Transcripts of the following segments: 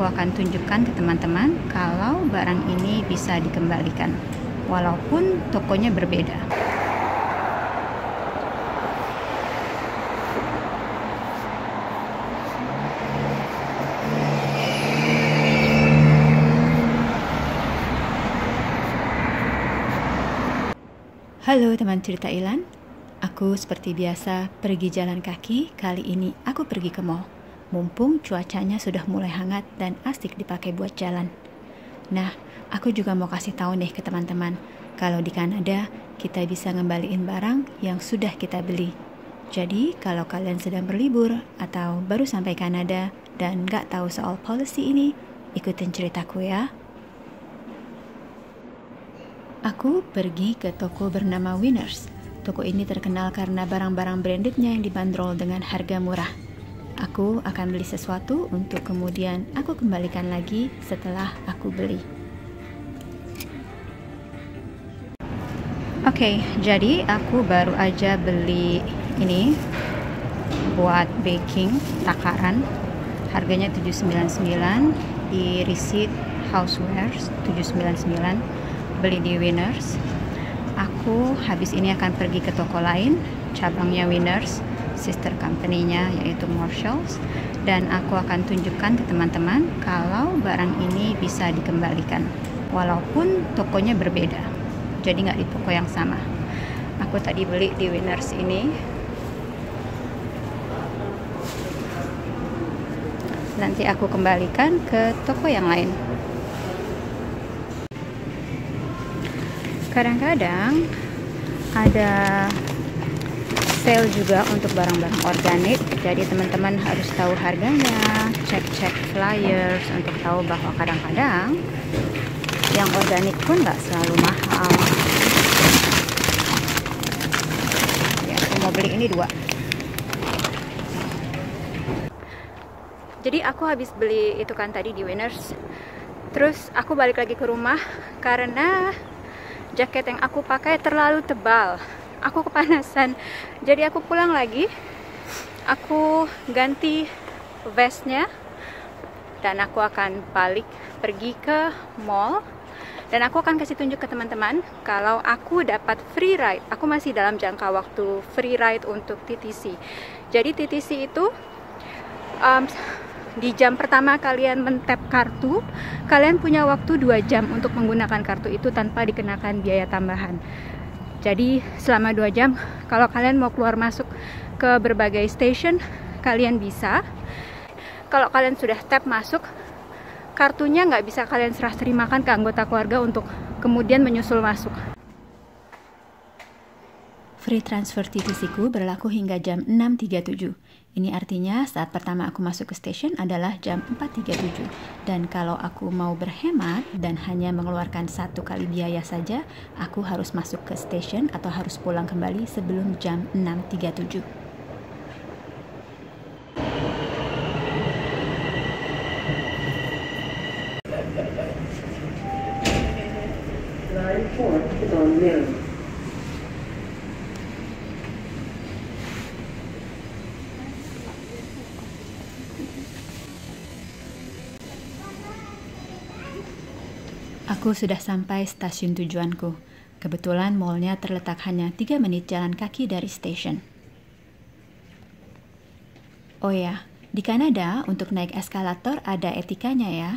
aku akan tunjukkan ke teman-teman kalau barang ini bisa dikembalikan, walaupun tokonya berbeda. Halo teman cerita Ilan, aku seperti biasa pergi jalan kaki. Kali ini aku pergi ke mall. Mumpung cuacanya sudah mulai hangat dan asik dipakai buat jalan. Nah, aku juga mau kasih tahu nih ke teman-teman, kalau di Kanada kita bisa ngembaliin barang yang sudah kita beli. Jadi kalau kalian sedang berlibur atau baru sampai Kanada dan gak tahu soal policy ini, ikutin ceritaku ya. Aku pergi ke toko bernama Winners. Toko ini terkenal karena barang-barang brandednya yang dibanderol dengan harga murah. Aku akan beli sesuatu untuk kemudian aku kembalikan lagi setelah aku beli. Oke, jadi aku baru aja beli ini buat baking takaran. Harganya $7.99, di receipt housewares $7.99. Beli di Winners. Aku habis ini akan pergi ke toko lain, cabangnya Winners, sister company-nya yaitu Marshalls, dan aku akan tunjukkan ke teman-teman kalau barang ini bisa dikembalikan, walaupun tokonya berbeda, jadi nggak di toko yang sama. Aku tadi beli di Winners ini. Nanti aku kembalikan ke toko yang lain. Kadang-kadang ada sale juga untuk barang-barang organik, jadi teman-teman harus tahu harganya, cek-cek flyers untuk tahu bahwa kadang-kadang yang organik pun nggak selalu mahal. Ya, aku mau beli ini 2. Jadi aku habis beli itu kan tadi di Winners, terus aku balik lagi ke rumah karena jaket yang aku pakai terlalu tebal. Aku kepanasan. Jadi aku pulang lagi. Aku ganti vestnya. Dan aku akan balik pergi ke mall. Dan aku akan kasih tunjuk ke teman-teman kalau aku dapat free ride. Aku masih dalam jangka waktu free ride untuk TTC. Jadi TTC itu di jam pertama kalian men-tap kartu, kalian punya waktu 2 jam untuk menggunakan kartu itu tanpa dikenakan biaya tambahan. Jadi selama 2 jam, kalau kalian mau keluar masuk ke berbagai station, kalian bisa. Kalau kalian sudah tap masuk, kartunya nggak bisa kalian serah terimakan ke anggota keluarga untuk kemudian menyusul masuk. Free transfer TTC-ku berlaku hingga jam 6.37. Ini artinya saat pertama aku masuk ke stasiun adalah jam 4.37. Dan kalau aku mau berhemat dan hanya mengeluarkan 1 kali biaya saja, aku harus masuk ke stasiun atau harus pulang kembali sebelum jam 6.37. Aku sudah sampai stasiun tujuanku. Kebetulan mallnya terletak hanya 3 menit jalan kaki dari stasiun. Oh ya, di Kanada untuk naik eskalator ada etikanya ya.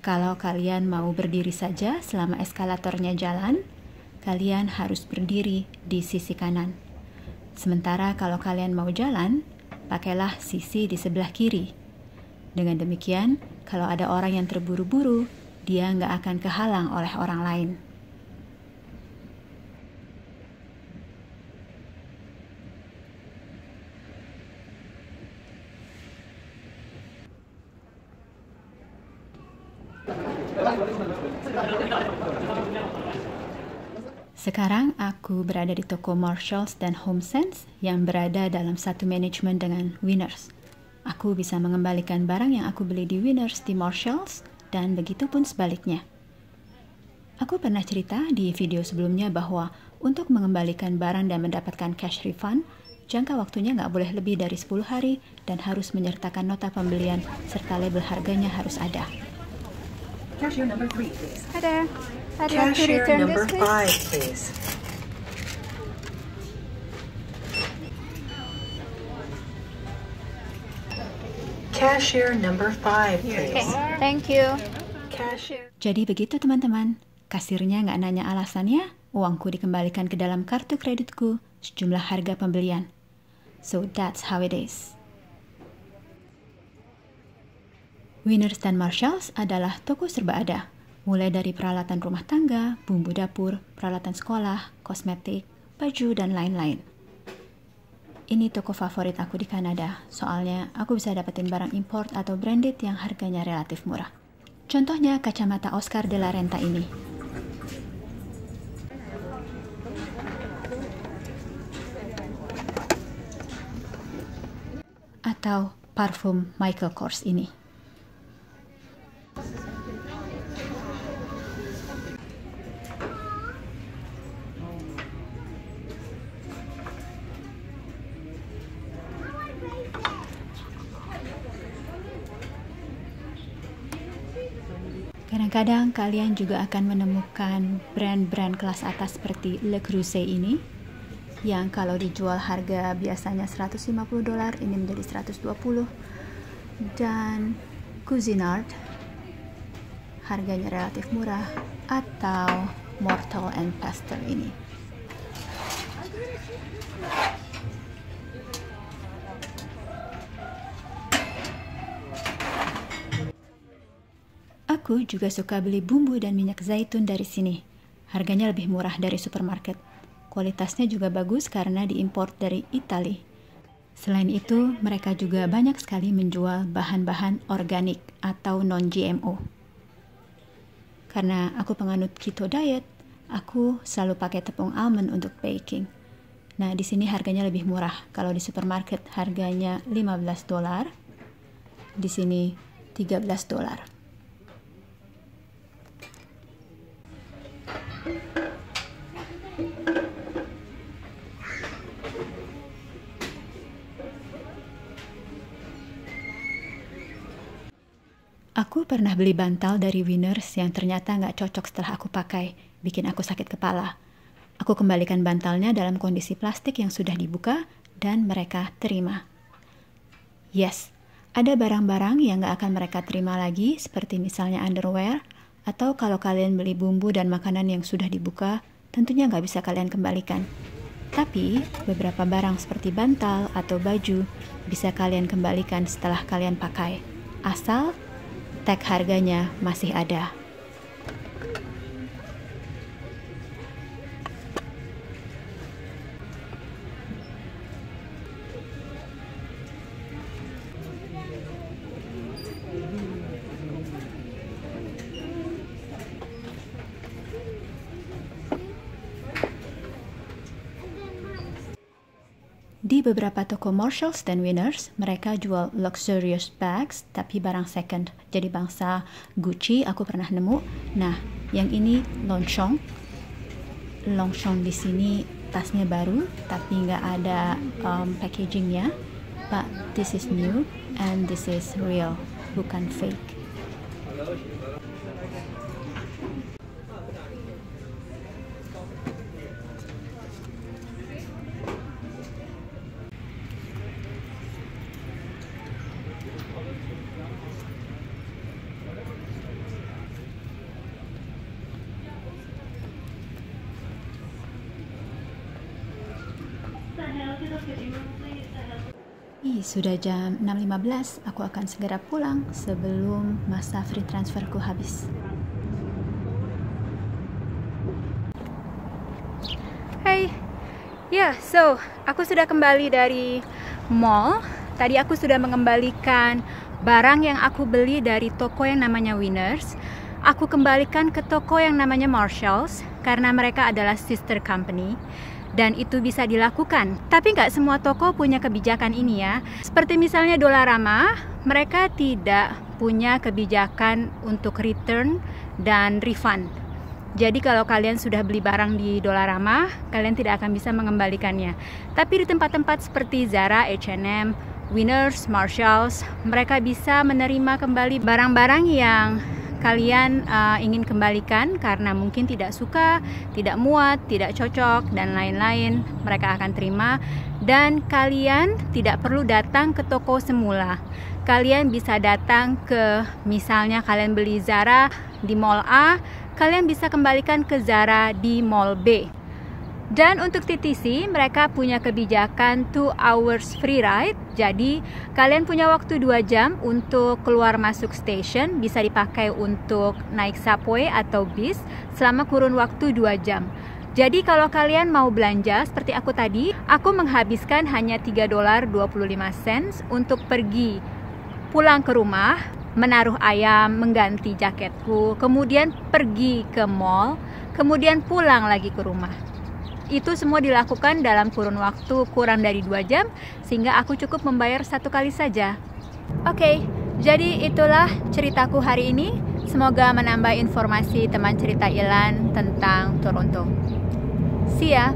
Kalau kalian mau berdiri saja selama eskalatornya jalan, kalian harus berdiri di sisi kanan. Sementara kalau kalian mau jalan, pakailah sisi di sebelah kiri. Dengan demikian, kalau ada orang yang terburu-buru, dia nggak akan kehalang oleh orang lain. Sekarang aku berada di toko Marshalls dan HomeSense yang berada dalam satu manajemen dengan Winners. Aku bisa mengembalikan barang yang aku beli di Winners di Marshalls dan begitu pun sebaliknya. Aku pernah cerita di video sebelumnya bahwa untuk mengembalikan barang dan mendapatkan cash refund, jangka waktunya nggak boleh lebih dari 10 hari dan harus menyertakan nota pembelian serta label harganya harus ada. Cashier number 3, please. Ada. I'd like to Cashier return number this, 5, please. Cashier number 5, please. Okay, thank you. Cashier. Jadi begitu teman-teman, kasirnya nggak nanya alasannya, uangku dikembalikan ke dalam kartu kreditku sejumlah harga pembelian. So that's how it is. Winners dan Marshalls adalah toko serba ada, mulai dari peralatan rumah tangga, bumbu dapur, peralatan sekolah, kosmetik, baju, dan lain-lain. Ini toko favorit aku di Kanada, soalnya aku bisa dapetin barang import atau branded yang harganya relatif murah. Contohnya kacamata Oscar de la Renta ini. Atau parfum Michael Kors ini. Kadang-kadang kalian juga akan menemukan brand-brand kelas atas seperti Le Creuset ini, yang kalau dijual harga biasanya $150, ini menjadi $120. Dan Cuisinart, harganya relatif murah, atau Mortal and Pestle ini. Aku juga suka beli bumbu dan minyak zaitun dari sini. Harganya lebih murah dari supermarket. Kualitasnya juga bagus karena diimpor dari Italia. Selain itu, mereka juga banyak sekali menjual bahan-bahan organik atau non-GMO. Karena aku penganut keto diet, aku selalu pakai tepung almond untuk baking. Nah, di sini harganya lebih murah. Kalau di supermarket harganya $15, di sini $13. Aku pernah beli bantal dari Winners yang ternyata nggak cocok setelah aku pakai, bikin aku sakit kepala. Aku kembalikan bantalnya dalam kondisi plastik yang sudah dibuka dan mereka terima. Yes, ada barang-barang yang nggak akan mereka terima lagi, seperti misalnya underwear, atau kalau kalian beli bumbu dan makanan yang sudah dibuka, tentunya nggak bisa kalian kembalikan. Tapi, beberapa barang seperti bantal atau baju bisa kalian kembalikan setelah kalian pakai, asal tag harganya masih ada. Di beberapa toko Marshalls dan Winners, mereka jual luxurious bags, tapi barang second. Jadi bangsa Gucci aku pernah nemu. Nah, yang ini Longchamp. Longchamp di sini tasnya baru, tapi nggak ada packagingnya. But this is new and this is real, bukan fake. Sudah jam 6.15, aku akan segera pulang sebelum masa free transferku habis. Hey, so aku sudah kembali dari mall. Tadi aku sudah mengembalikan barang yang aku beli dari toko yang namanya Winners. Aku kembalikan ke toko yang namanya Marshalls karena mereka adalah sister company. Dan itu bisa dilakukan, tapi nggak semua toko punya kebijakan ini ya. Seperti misalnya Dollarama, mereka tidak punya kebijakan untuk return dan refund. Jadi kalau kalian sudah beli barang di Dollarama, kalian tidak akan bisa mengembalikannya. Tapi di tempat-tempat seperti Zara, H&M, Winners, Marshalls, mereka bisa menerima kembali barang-barang yang kalian ingin kembalikan karena mungkin tidak suka, tidak muat, tidak cocok, dan lain-lain. Mereka akan terima dan kalian tidak perlu datang ke toko semula. Kalian bisa datang ke, misalnya kalian beli Zara di Mall A, kalian bisa kembalikan ke Zara di Mall B. Dan untuk TTC, mereka punya kebijakan 2 hours free ride. Jadi, kalian punya waktu 2 jam untuk keluar masuk station, bisa dipakai untuk naik subway atau bis selama kurun waktu 2 jam. Jadi, kalau kalian mau belanja seperti aku tadi, aku menghabiskan hanya $3.25 untuk pergi pulang ke rumah, menaruh ayam, mengganti jaketku, kemudian pergi ke mall, kemudian pulang lagi ke rumah. Itu semua dilakukan dalam kurun waktu kurang dari 2 jam, sehingga aku cukup membayar 1 kali saja. Oke, jadi itulah ceritaku hari ini. Semoga menambah informasi teman cerita Ilan tentang Toronto. See ya!